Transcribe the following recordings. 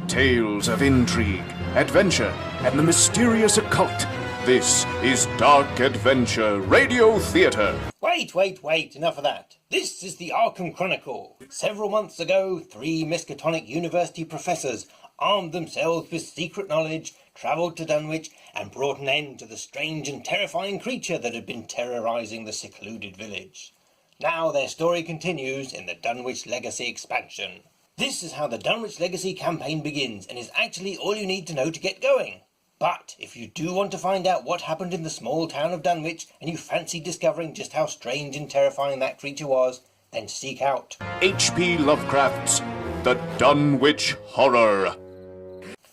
Tales of intrigue, adventure, and the mysterious occult. This is Dark Adventure Radio Theatre. Wait, enough of that. This is the Arkham Chronicle. Several months ago, 3 Miskatonic University professors armed themselves with secret knowledge, travelled to Dunwich, and brought an end to the strange and terrifying creature that had been terrorising the secluded village. Now their story continues in the Dunwich Legacy expansion. This is how the Dunwich Legacy campaign begins, and is actually all you need to know to get going. But if you do want to find out what happened in the small town of Dunwich, and you fancy discovering just how strange and terrifying that creature was, then seek out H.P. Lovecraft's The Dunwich Horror.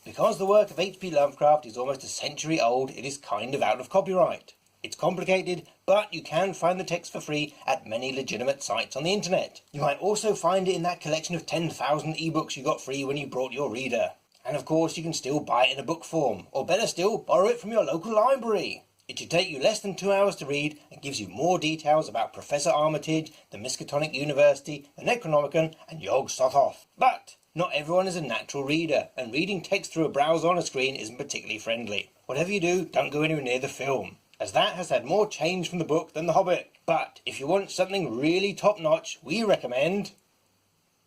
Because the work of H.P. Lovecraft is almost a century old, it is kind of out of copyright. It's complicated, but you can find the text for free at many legitimate sites on the internet. You might also find it in that collection of 10,000 ebooks you got free when you brought your reader. And of course you can still buy it in a book form, or better still, borrow it from your local library. It should take you less than 2 hours to read and gives you more details about Professor Armitage, the Miskatonic University, the Necronomicon, and Yog-Sothoth. But not everyone is a natural reader, and reading text through a browser on a screen isn't particularly friendly. Whatever you do, don't go anywhere near the film, as that has had more change from the book than The Hobbit. But if you want something really top-notch, we recommend...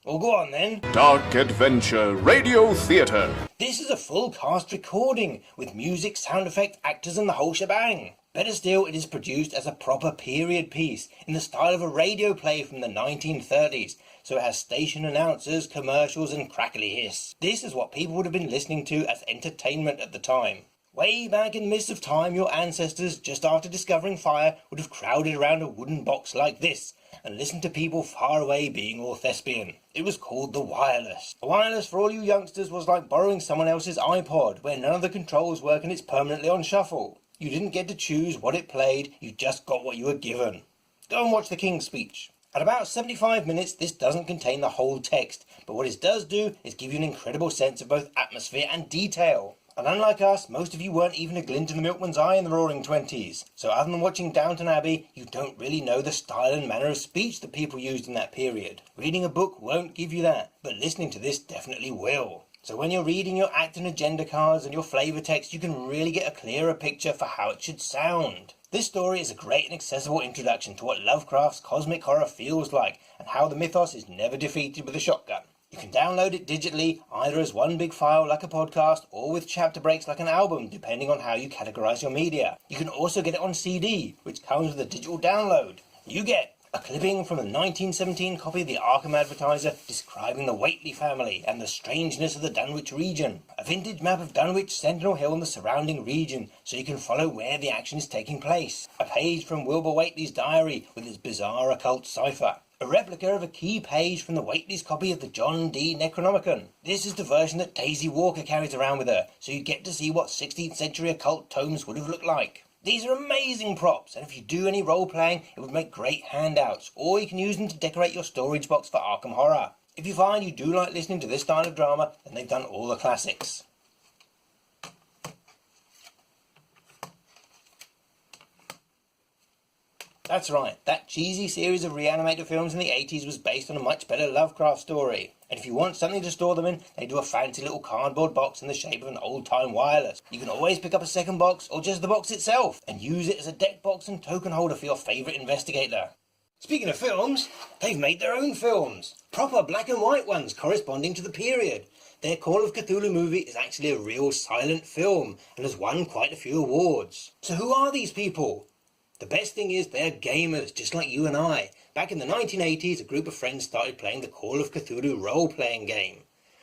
Well, go on then. Dark Adventure Radio Theatre. This is a full cast recording, with music, sound effects, actors and the whole shebang. Better still, it is produced as a proper period piece, in the style of a radio play from the 1930s, so it has station announcers, commercials and crackly hiss. This is what people would have been listening to as entertainment at the time. Way back in the midst of time, your ancestors, just after discovering fire, would have crowded around a wooden box like this, and listened to people far away being all thespian. It was called the wireless. A wireless for all you youngsters was like borrowing someone else's iPod, where none of the controls work and it's permanently on shuffle. You didn't get to choose what it played, you just got what you were given. Go and watch the King's Speech. At about 75 minutes, this doesn't contain the whole text, but what it does do is give you an incredible sense of both atmosphere and detail. And unlike us, most of you weren't even a glint in the milkman's eye in the Roaring Twenties. So other than watching Downton Abbey, you don't really know the style and manner of speech that people used in that period. Reading a book won't give you that, but listening to this definitely will. So when you're reading your act and agenda cards and your flavour text, you can really get a clearer picture for how it should sound. This story is a great and accessible introduction to what Lovecraft's cosmic horror feels like, and how the mythos is never defeated with a shotgun. You can download it digitally, either as one big file like a podcast, or with chapter breaks like an album, depending on how you categorise your media. You can also get it on CD, which comes with a digital download. You get a clipping from the 1917 copy of the Arkham Advertiser describing the Whately family and the strangeness of the Dunwich region. A vintage map of Dunwich, Sentinel Hill and the surrounding region, so you can follow where the action is taking place. A page from Wilbur Whately's diary with its bizarre occult cipher. A replica of a key page from the Whately's copy of the John D. Necronomicon. This is the version that Daisy Walker carries around with her, so you get to see what 16th century occult tomes would have looked like. These are amazing props, and if you do any role-playing, it would make great handouts, or you can use them to decorate your storage box for Arkham Horror. If you find you do like listening to this style of drama, then they've done all the classics. That's right, that cheesy series of reanimator films in the 80s was based on a much better Lovecraft story. And if you want something to store them in, they do a fancy little cardboard box in the shape of an old-time wireless. You can always pick up a second box, or just the box itself, and use it as a deck box and token holder for your favourite investigator. Speaking of films, they've made their own films. Proper black and white ones corresponding to the period. Their Call of Cthulhu movie is actually a real silent film, and has won quite a few awards. So who are these people? The best thing is they're gamers, just like you and I. Back in the 1980s, a group of friends started playing the Call of Cthulhu role-playing game.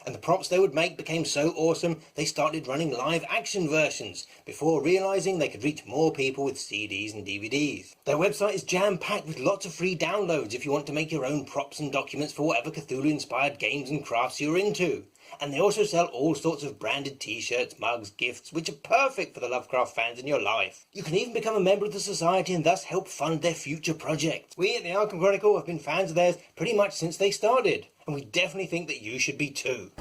And the props they would make became so awesome, they started running live-action versions, before realising they could reach more people with CDs and DVDs. Their website is jam-packed with lots of free downloads if you want to make your own props and documents for whatever Cthulhu-inspired games and crafts you're into. And they also sell all sorts of branded t-shirts, mugs, gifts, which are perfect for the Lovecraft fans in your life. You can even become a member of the society and thus help fund their future projects. We at the Arkham Chronicle have been fans of theirs pretty much since they started, and we definitely think that you should be too.